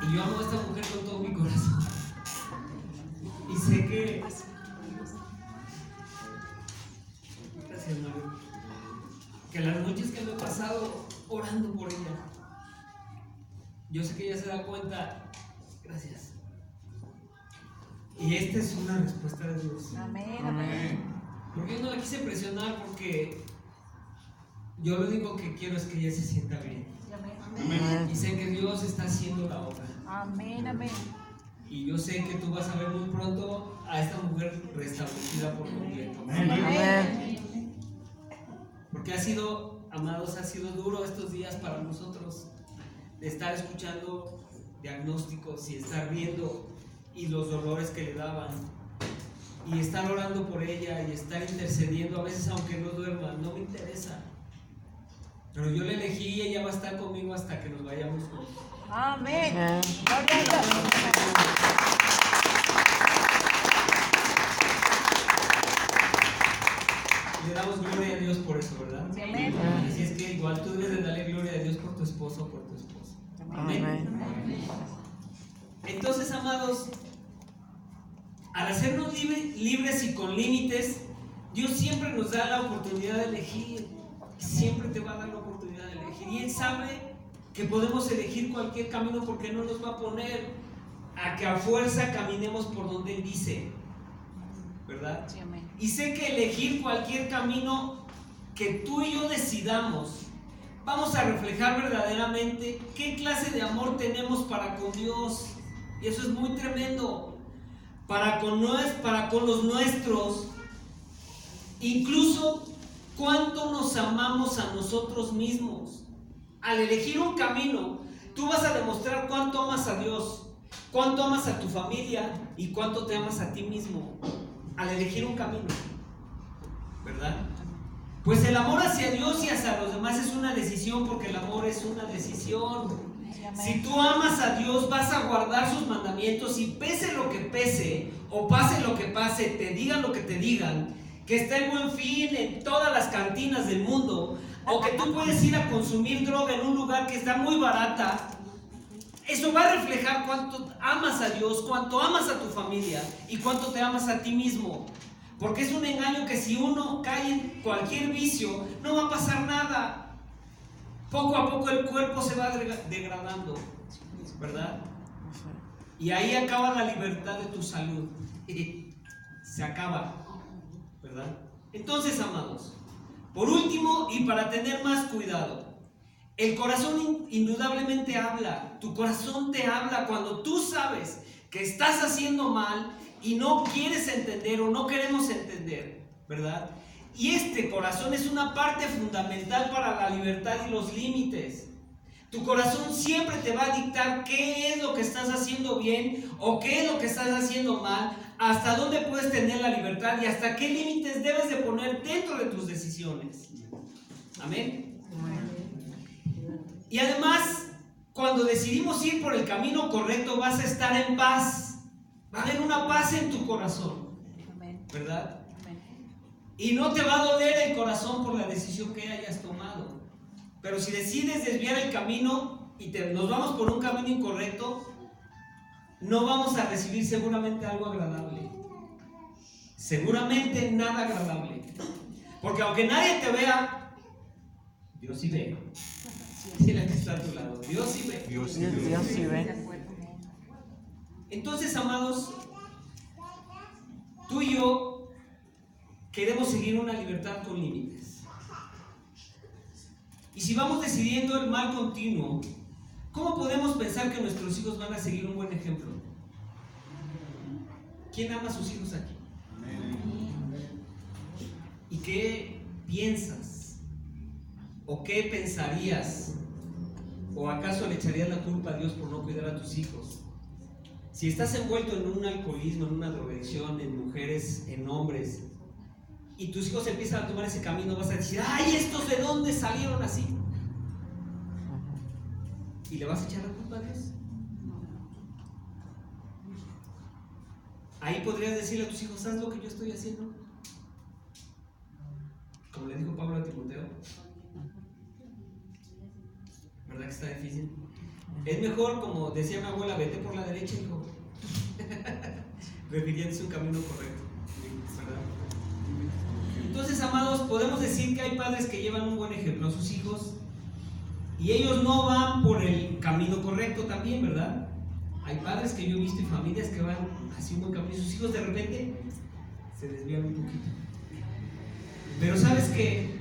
Y yo amo a esta mujer con todo mi corazón. Y sé que... Gracias, Mario. Que las noches que me he pasado orando por ella, yo sé que ella se da cuenta. Gracias. Y esta es una respuesta de Dios. Amén, amén. Porque yo no la quise presionar porque yo lo único que quiero es que ella se sienta bien. Amén. Y sé que Dios está haciendo la obra. Amén, amén. Y yo sé que tú vas a ver muy pronto a esta mujer restablecida por completo. Amén. Porque ha sido, amados, ha sido duro estos días para nosotros de estar escuchando diagnósticos y estar viendo y los dolores que le daban y estar orando por ella y estar intercediendo a veces aunque no duerma, no me interesa, pero yo la elegí y ella va a estar conmigo hasta que nos vayamos juntos. Amén. Gloria a Dios. Le damos gloria a Dios por eso, ¿verdad? Amén. Así es que igual tú debes de darle gloria a Dios por tu esposo o por tu esposa. Amén. Entonces, amados, al hacernos libres y con límites, Dios siempre nos da la oportunidad de elegir. Siempre te va a dar la oportunidad de elegir. Y Él sabe que podemos elegir cualquier camino porque no nos va a poner a que a fuerza caminemos por donde Él dice, ¿verdad? Sí, amén. Y sé que elegir cualquier camino que tú y yo decidamos, vamos a reflejar verdaderamente qué clase de amor tenemos para con Dios. Y eso es muy tremendo. Para con los nuestros, incluso cuánto nos amamos a nosotros mismos. Al elegir un camino, tú vas a demostrar cuánto amas a Dios, cuánto amas a tu familia y cuánto te amas a ti mismo. Al elegir un camino, ¿verdad? Pues el amor hacia Dios y hacia los demás es una decisión, porque el amor es una decisión. Si tú amas a Dios, vas a guardar sus mandamientos y pese lo que pese o pase lo que pase, te digan lo que te digan, que está el Buen Fin en todas las cantinas del mundo, o que tú puedes ir a consumir droga en un lugar que está muy barata, eso va a reflejar cuánto amas a Dios, cuánto amas a tu familia y cuánto te amas a ti mismo. Porque es un engaño que si uno cae en cualquier vicio, no va a pasar nada. Poco a poco el cuerpo se va degradando, ¿verdad? Y ahí acaba la libertad de tu salud. Se acaba, ¿verdad? Entonces, amados, por último y para tener más cuidado, el corazón indudablemente habla. Tu corazón te habla cuando tú sabes que estás haciendo mal y no quieres entender o no queremos entender, ¿verdad? Y este corazón es una parte fundamental para la libertad y los límites. Tu corazón siempre te va a dictar qué es lo que estás haciendo bien o qué es lo que estás haciendo mal, hasta dónde puedes tener la libertad y hasta qué límites debes de poner dentro de tus decisiones. Amén. Y además, cuando decidimos ir por el camino correcto, vas a estar en paz. Va a haber una paz en tu corazón, ¿verdad? Y no te va a doler el corazón por la decisión que hayas tomado. Pero si decides desviar el camino y nos vamos por un camino incorrecto, no vamos a recibir seguramente algo agradable. Seguramente nada agradable. Porque aunque nadie te vea, Dios sí ve. Dile que está a tu lado. Dios sí ve. Dios sí ve. Entonces, amados, tú y yo queremos seguir una libertad con límites. Y si vamos decidiendo el mal continuo, ¿cómo podemos pensar que nuestros hijos van a seguir un buen ejemplo? ¿Quién ama a sus hijos aquí? ¿Y qué piensas? ¿O qué pensarías? ¿O acaso le echarías la culpa a Dios por no cuidar a tus hijos? Si estás envuelto en un alcoholismo, en una drogadicción, en mujeres, en hombres, y tus hijos empiezan a tomar ese camino, vas a decir, ¡ay, estos de dónde salieron así! ¿Y le vas a echar la culpa a Dios? Ahí podrías decirle a tus hijos, haz lo que yo estoy haciendo. Como le dijo Pablo a Timoteo. ¿Verdad que está difícil? Es mejor, como decía mi abuela, vete por la derecha, hijo. Refiriéndose a un camino correcto, ¿verdad? Entonces, amados, podemos decir que hay padres que llevan un buen ejemplo a sus hijos y ellos no van por el camino correcto también, ¿verdad? Hay padres que yo he visto y familias que van así un buen camino y sus hijos de repente se desvían un poquito. Pero sabes que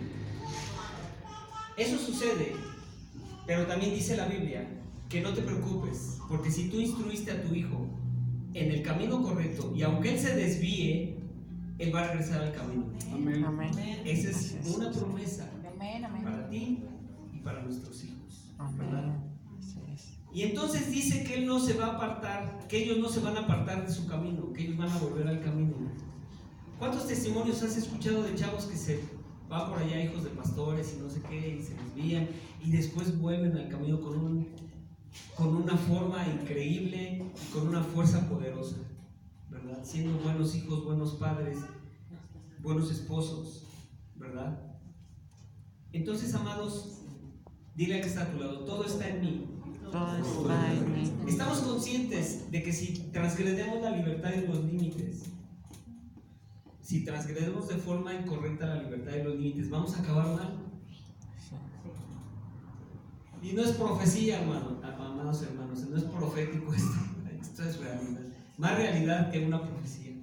eso sucede, pero también dice la Biblia que no te preocupes, porque si tú instruiste a tu hijo en el camino correcto y aunque él se desvíe, él va a regresar al camino. Amén. Amén. Esa es una promesa Amén, amén. para ti y para nuestros hijos, ¿verdad? Amén. Así es. Y entonces dice que él no se va a apartar, que ellos no se van a apartar de su camino, que ellos van a volver al camino. ¿Cuántos testimonios has escuchado de chavos que se van por allá, hijos de pastores y no sé qué, y se desvían y después vuelven al camino con una forma increíble y con una fuerza poderosa, ¿verdad? Siendo buenos hijos, buenos padres, buenos esposos, ¿verdad? Entonces, amados, dile al que está a tu lado, todo está en mí. Todo está en mí. Estamos conscientes de que si transgredemos la libertad y los límites, si transgredemos de forma incorrecta la libertad y los límites, vamos a acabar mal. Y no es profecía, amados hermanos, no es profético esto es realidad. Más realidad que una profecía,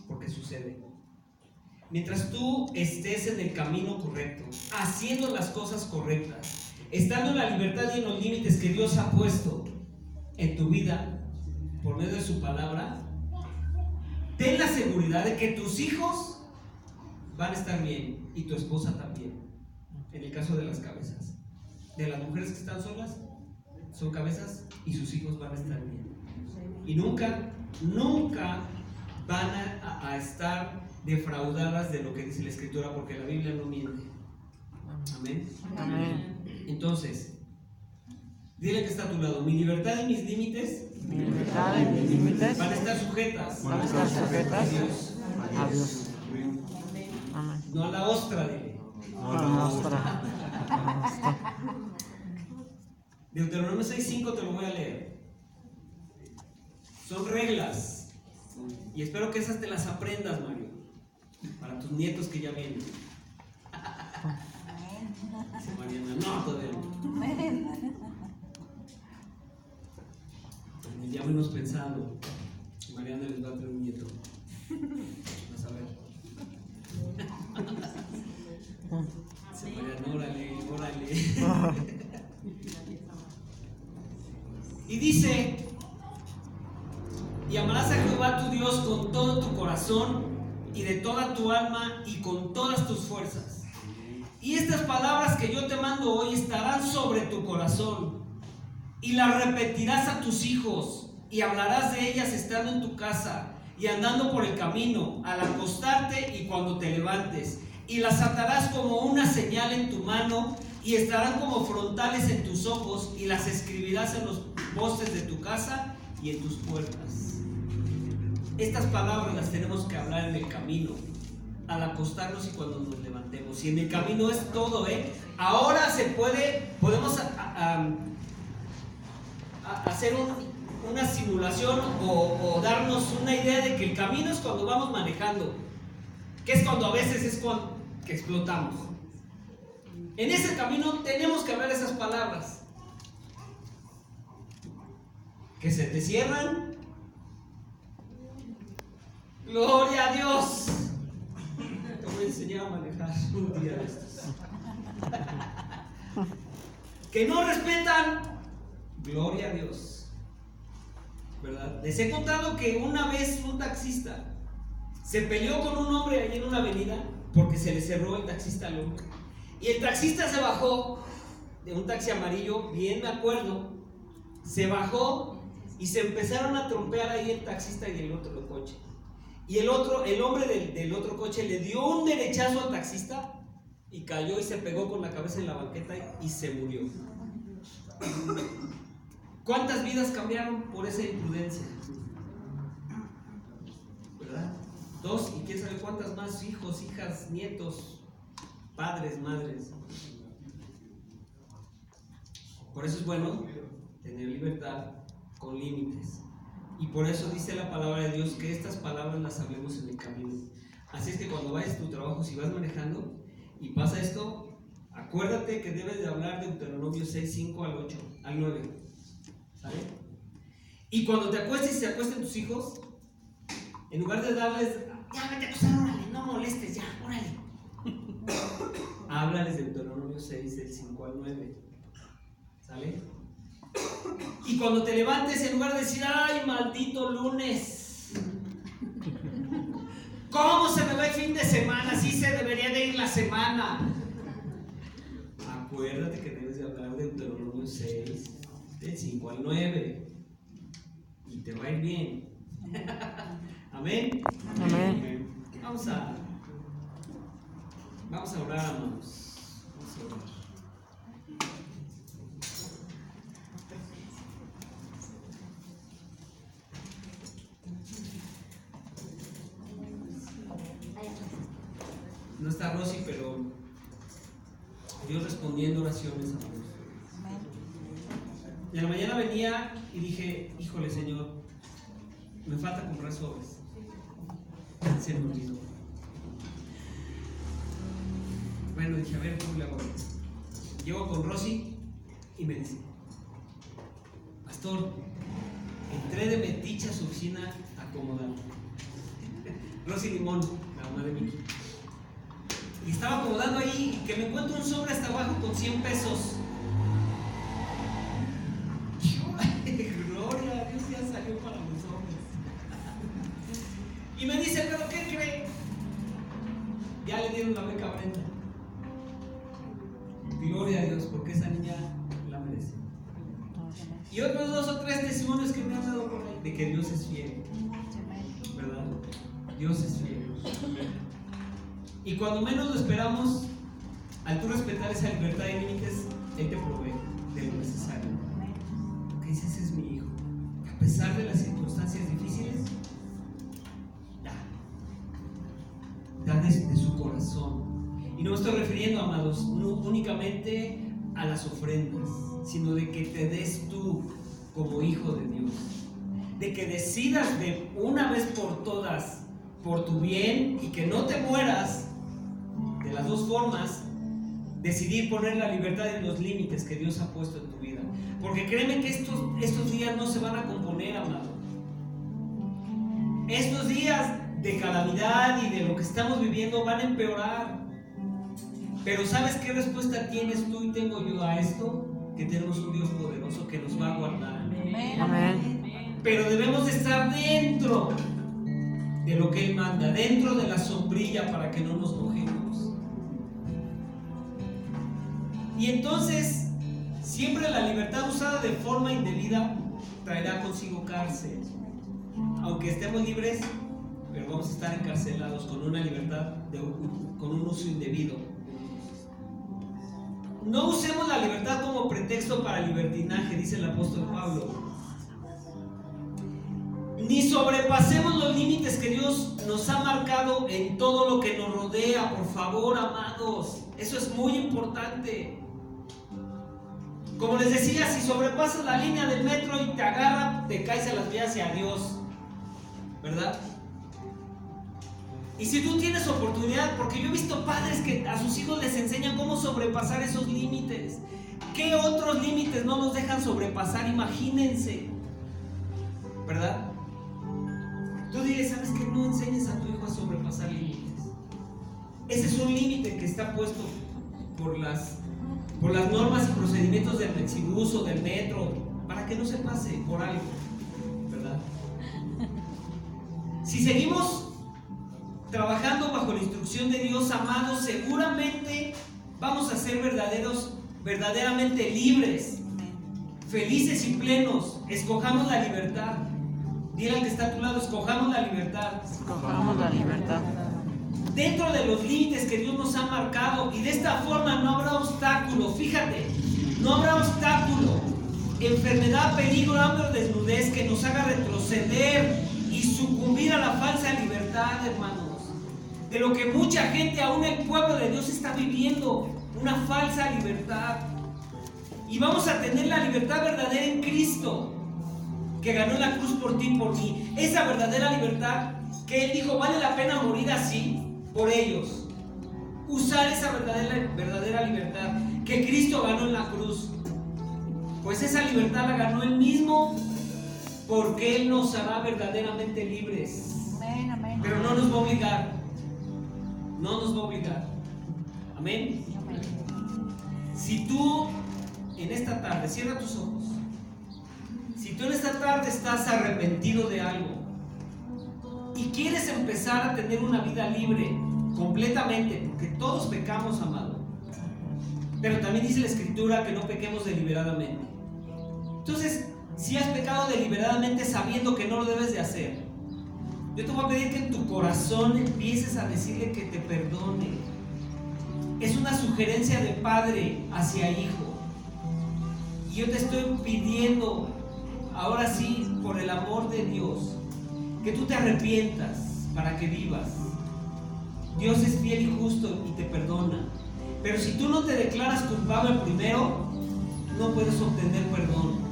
porque sucede. Mientras tú estés en el camino correcto, haciendo las cosas correctas, estando en la libertad y en los límites que Dios ha puesto en tu vida por medio de su palabra, ten la seguridad de que tus hijos van a estar bien y tu esposa también. En el caso de las cabezas, de las mujeres que están solas, son cabezas y sus hijos van a estar bien. Y nunca van a estar defraudadas de lo que dice la Escritura, porque la Biblia no miente. Amén. Amén. Entonces, dile que está a tu lado, mi libertad y mis límites Mi libertad y mis límites van a estar sujetas van a estar sujetas a Dios, a Dios. Amén. no a la ostra, dile. A la nuestra. Deuteronomio 6:5 te lo voy a leer. Son reglas y espero que esas te las aprendas, Mario, para tus nietos que ya vienen. Dice Mariana, no, todavía no. Pues ya menos pensando, Mariana les va a tener un nieto. Vas a ver. Dice Mariana, órale. Y dice, y amarás a Jehová tu Dios con todo tu corazón y de toda tu alma y con todas tus fuerzas. Y estas palabras que yo te mando hoy estarán sobre tu corazón y las repetirás a tus hijos y hablarás de ellas estando en tu casa y andando por el camino, al acostarte y cuando te levantes, y las atarás como una señal en tu mano y estarán como frontales en tus ojos, y las escribirás en los postes de tu casa y en tus puertas. Estas palabras las tenemos que hablar en el camino, al acostarnos y cuando nos levantemos. Y en el camino es todo, Ahora podemos hacer una simulación o darnos una idea de que el camino es cuando vamos manejando, que es cuando a veces que explotamos. En ese camino tenemos que hablar esas palabras que se te cierran. Gloria a Dios. Te voy a enseñar a manejar un día de estos. Que no respetan. Gloria a Dios. ¿Verdad? Les he contado que una vez un taxista se peleó con un hombre allí en una avenida porque se le cerró el taxista al hombre. Y el taxista se bajó de un taxi amarillo, bien me acuerdo, se bajó y se empezaron a trompear ahí el taxista y el otro coche. Y el hombre del otro coche le dio un derechazo al taxista y cayó y se pegó con la cabeza en la banqueta y se murió. ¿Cuántas vidas cambiaron por esa imprudencia? ¿Verdad? 2 y quién sabe cuántas más, hijos, hijas, nietos, padres, madres. Por eso es bueno tener libertad con límites. Y por eso dice la palabra de Dios que estas palabras las hablemos en el camino. Así es que cuando vayas a tu trabajo, si vas manejando y pasa esto, acuérdate que debes de hablar de Deuteronomio 6:5 al 9. ¿Sale? Y cuando te acuestes y se acuesten tus hijos, en lugar de darles, ya vete a acostar, órale, no molestes, ya, órale. Háblales de Deuteronomio 6, del 5 al 9. ¿Sale? Y cuando te levantes, en lugar de decir, ay, maldito lunes, ¿cómo se me va el fin de semana? Así se debería de ir la semana. Acuérdate que debes de hablar de Deuteronomio 6, del 5 al 9. Y te va a ir bien. Amén. Amén. Vamos a orar, amados. Vamos a orar. No está Rosy, pero Dios respondiendo oraciones, amados. Y a la mañana venía y dije, híjole, Señor, me falta comprar sobres. Se me olvidó. Bueno, dije, a ver, ¿cómo le hago? Llego con Rosy y me dice, pastor, entré de metiche a su oficina acomodando. Rosy Limón, la mamá de Miki. Y estaba acomodando ahí y que me encuentro un sobre hasta abajo con 100 pesos. Gloria a Dios, ya salió para los hombres. Y me dice, ¿pero qué cree? Ya le dieron la beca a Brenda. Gloria a Dios, porque esa niña la merece. Y otros 2 o 3 testimonios que me han dado por ahí de que Dios es fiel, ¿verdad? Dios es fiel. Y cuando menos lo esperamos, al tú respetar esa libertad y límites, Él te provee de lo necesario. Que dices, ese es mi hijo. A pesar de las circunstancias difíciles, da de su corazón. Y no me estoy refiriendo, amados, no únicamente a las ofrendas, sino de que te des tú como hijo de Dios. De que decidas de una vez por todas, por tu bien, y que no te mueras. De las dos formas, decidir poner la libertad en los límites que Dios ha puesto en tu vida. Porque créeme que estos días no se van a componer, amado. Estos días de calamidad y de lo que estamos viviendo van a empeorar. Pero ¿sabes qué respuesta tienes tú y tengo yo a esto? Que tenemos un Dios poderoso que nos va a guardar. Amén. Pero debemos de estar dentro de lo que Él manda, dentro de la sombrilla para que no nos mojemos. Y entonces, siempre la libertad usada de forma indebida traerá consigo cárcel. Aunque estemos libres, pero vamos a estar encarcelados con una libertad, con un uso indebido. No usemos la libertad como pretexto para libertinaje, dice el apóstol Pablo. Ni sobrepasemos los límites que Dios nos ha marcado en todo lo que nos rodea, por favor, amados. Eso es muy importante. Como les decía, si sobrepasas la línea del metro y te agarra, te caes a las vías y adiós, ¿verdad? Y si tú tienes oportunidad, porque yo he visto padres que a sus hijos les enseñan cómo sobrepasar esos límites. ¿Qué otros límites no nos dejan sobrepasar? Imagínense, ¿verdad? Tú diles, ¿sabes qué? No enseñes a tu hijo a sobrepasar límites. Ese es un límite que está puesto por las normas y procedimientos del Mexibus o del metro, para que no se pase por algo, ¿verdad? Si seguimos trabajando bajo la instrucción de Dios, amados, seguramente vamos a ser verdaderamente libres, felices y plenos. Escojamos la libertad. Dile al que está a tu lado, escojamos la libertad. Escojamos la libertad. Dentro de los límites que Dios nos ha marcado, y de esta forma no habrá obstáculo. Fíjate, no habrá obstáculo, enfermedad, peligro, hambre o desnudez que nos haga retroceder y sucumbir a la falsa libertad, hermanos. De lo que mucha gente, aún el pueblo de Dios, está viviendo, una falsa libertad. Y vamos a tener la libertad verdadera en Cristo, que ganó en la cruz por ti y por mí. Esa verdadera libertad que Él dijo, vale la pena morir así por ellos. Usar esa verdadera libertad que Cristo ganó en la cruz. Pues esa libertad la ganó Él mismo porque Él nos hará verdaderamente libres. Amén, amén. Pero no nos va a obligar. No nos va a obligar. Amén. Amén. Si tú en esta tarde, cierra tus ojos. Si tú en esta tarde estás arrepentido de algo y quieres empezar a tener una vida libre completamente, porque todos pecamos, amado, pero también dice la Escritura que no pequemos deliberadamente. Entonces, si has pecado deliberadamente sabiendo que no lo debes de hacer, yo te voy a pedir que en tu corazón empieces a decirle que te perdone. Es una sugerencia de padre hacia hijo. Y yo te estoy pidiendo, ahora sí, por el amor de Dios, que tú te arrepientas para que vivas. Dios es fiel y justo y te perdona. Pero si tú no te declaras culpable primero, no puedes obtener perdón.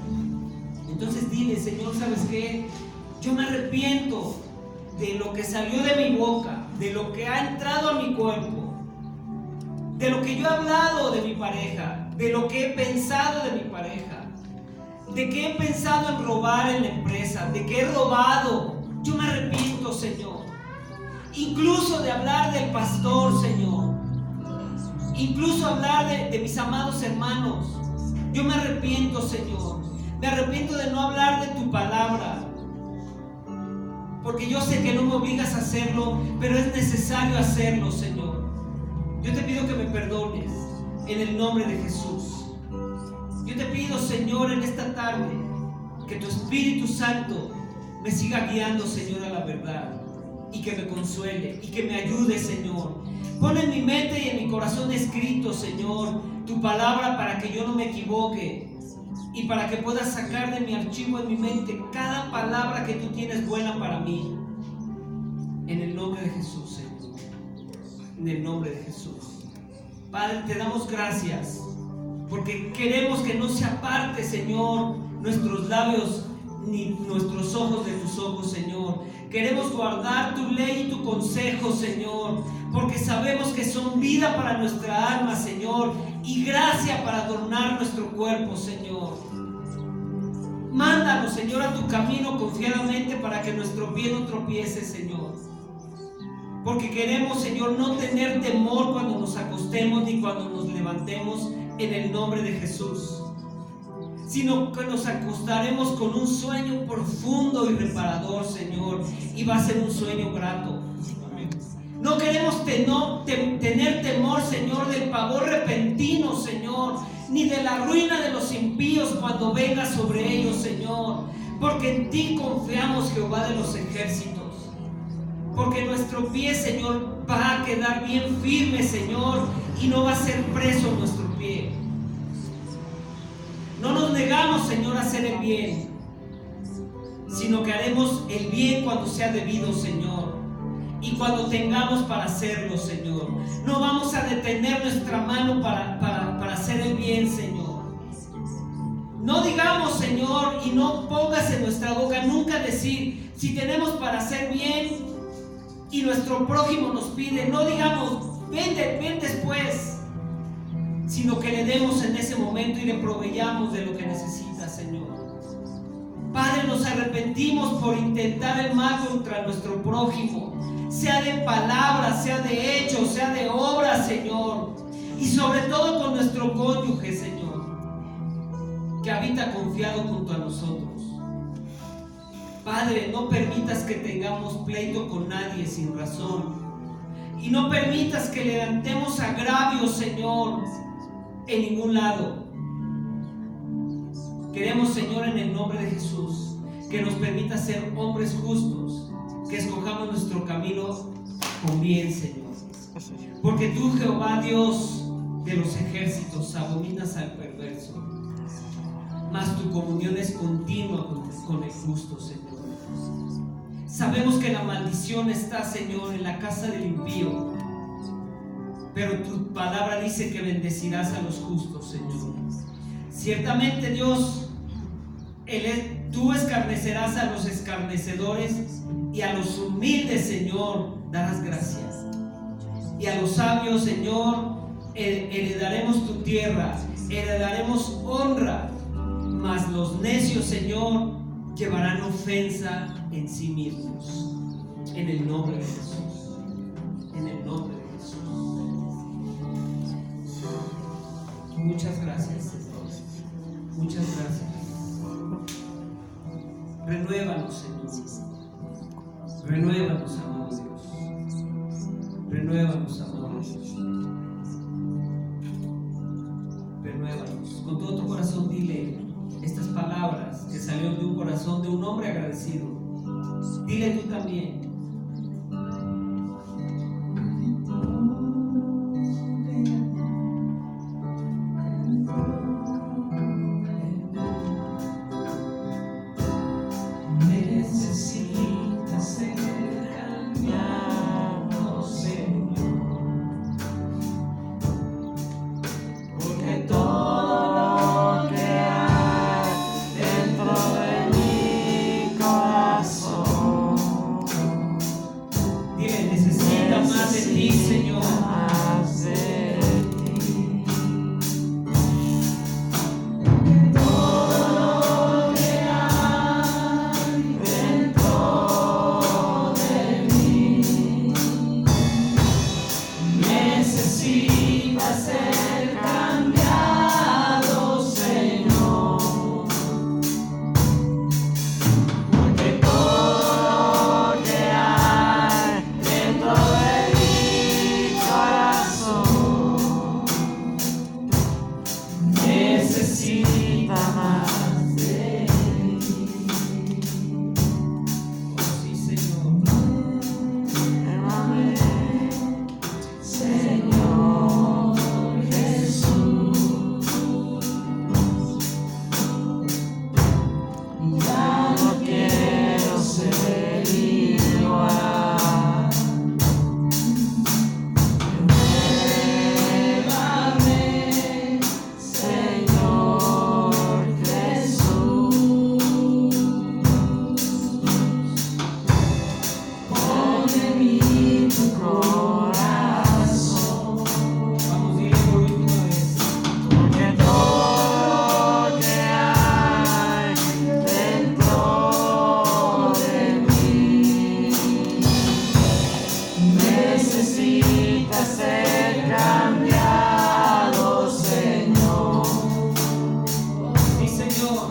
Entonces dile: Señor, ¿sabes qué? Yo me arrepiento de lo que salió de mi boca, de lo que ha entrado a mi cuerpo, de lo que yo he hablado de mi pareja, de lo que he pensado de mi pareja, de que he pensado en robar en la empresa, de que he robado. Yo me arrepiento, Señor. Incluso de hablar del pastor, Señor. Incluso hablar de mis amados hermanos. Yo me arrepiento, Señor. Me arrepiento de no hablar de tu palabra, porque yo sé que no me obligas a hacerlo, pero es necesario hacerlo, Señor. Yo te pido que me perdones en el nombre de Jesús. Yo te pido, Señor, en esta tarde, que tu Espíritu Santo me siga guiando, Señor, a la verdad, y que me consuele y que me ayude, Señor. Pon en mi mente y en mi corazón escrito, Señor, tu palabra para que yo no me equivoque y para que pueda sacar de mi archivo en mi mente cada palabra que tú tienes buena para mí. En el nombre de Jesús, Señor. En el nombre de Jesús. Padre, te damos gracias porque queremos que no se aparte, Señor, nuestros labios ni nuestros ojos de tus ojos, Señor. Queremos guardar tu ley y tu consejo, Señor, porque sabemos que son vida para nuestra alma, Señor, y gracia para adornar nuestro cuerpo, Señor. Mándanos, Señor, a tu camino confiadamente para que nuestro pie no tropiece, Señor. Porque queremos, Señor, no tener temor cuando nos acostemos ni cuando nos levantemos, en el nombre de Jesús, sino que nos acostaremos con un sueño profundo y reparador, Señor, y va a ser un sueño grato. No queremos tener temor, Señor, del pavor repentino, Señor, ni de la ruina de los impíos cuando venga sobre ellos, Señor, porque en ti confiamos, Jehová de los ejércitos. Porque nuestro pie, Señor, va a quedar bien firme, Señor, y no va a ser preso nuestro pie. No nos negamos, Señor, a hacer el bien, sino que haremos el bien cuando sea debido, Señor, y cuando tengamos para hacerlo, Señor. No vamos a detener nuestra mano para hacer el bien, Señor. No digamos, Señor, y no pongas en nuestra boca nunca decir, si tenemos para hacer bien y nuestro prójimo nos pide, no digamos, ven después, sino que le demos en ese momento y le proveyamos de lo que necesita, Señor. Padre, nos arrepentimos por intentar el mal contra nuestro prójimo, sea de palabras, sea de hechos, sea de obras, Señor, y sobre todo con nuestro cónyuge, Señor, que habita confiado junto a nosotros. Padre, no permitas que tengamos pleito con nadie sin razón, y no permitas que levantemos agravios, Señor, en ningún lado. Queremos, Señor, en el nombre de Jesús, que nos permita ser hombres justos, que escojamos nuestro camino con bien, Señor. Porque tú, Jehová, Dios de los ejércitos, abominas al perverso, mas tu comunión es continua con el justo, Señor. Sabemos que la maldición está, Señor, en la casa del impío, pero tu palabra dice que bendecirás a los justos, Señor. Ciertamente, Dios, tú escarnecerás a los escarnecedores y a los humildes, Señor, darás gracias. Y a los sabios, Señor, heredaremos tu tierra, heredaremos honra, mas los necios, Señor, llevarán ofensa en sí mismos. En el nombre de Jesús. En el nombre de Jesús. Muchas gracias, Señor. Muchas gracias. Renuévanos, Señor. Renuévanos, amado Dios. Renuévanos, amado Dios. Renuévanos. Con todo tu corazón dile estas palabras que salieron de un corazón de un hombre agradecido. Dile tú también. Necesitas ser cambiado, Señor, porque todo lo que hay dentro de mi corazón, dile, necesita más de ti, Señor. Más de ti. Todo lo que hay dentro de mí necesita ser cambiado, Señor, porque todo lo que hay dentro de mi corazón necesita más de ti. Oh, sí, Señor. Llévame, Señor Jesús. Ya no quiero ser igual. Llévame, Señor Jesús. Pon en mí tu corazón. Vamos, dile por última vez. Porque todo lo que hay dentro de mí necesita ser cambiado, Señor. Sí, Señor.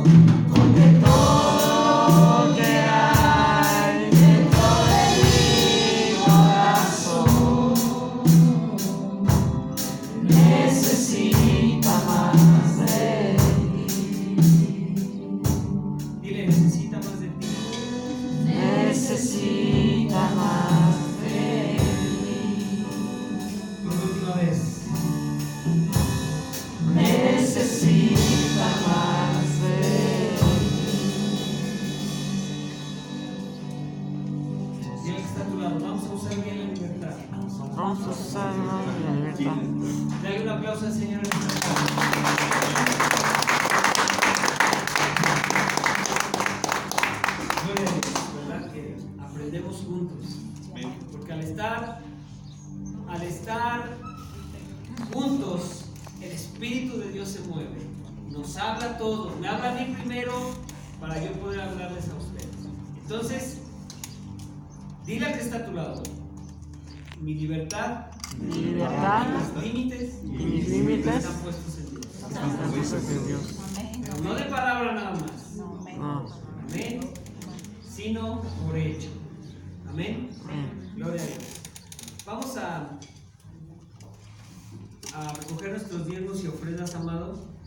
Porque todo lo que hay dentro de mi corazón necesita más de ti. Dile, necesita más de ti. Necesita más de ti. Por última vez. Necesita más de ti. Dile que está a tu lado. Vamos a usar bien la libertad. Vamos a usar la libertad. Dale un aplauso al Señor en esta tarde. Gloria a Dios, ¿verdad? Que aprendemos juntos. Porque al estar juntos, el Espíritu de Dios se mueve. Nos habla a todos. Me habla a mí primero para yo poder hablarles a ustedes. Entonces, dile al que está a tu lado. Mi libertad, Mi libertad mis límites y mis límites están puestos en Dios. están puestos en Dios. Pero no de palabra nada más. No. Amén. Sino por hecho. Amén. Amén. Gloria a Dios. Vamos a recoger nuestros diezmos y ofrendas, amado.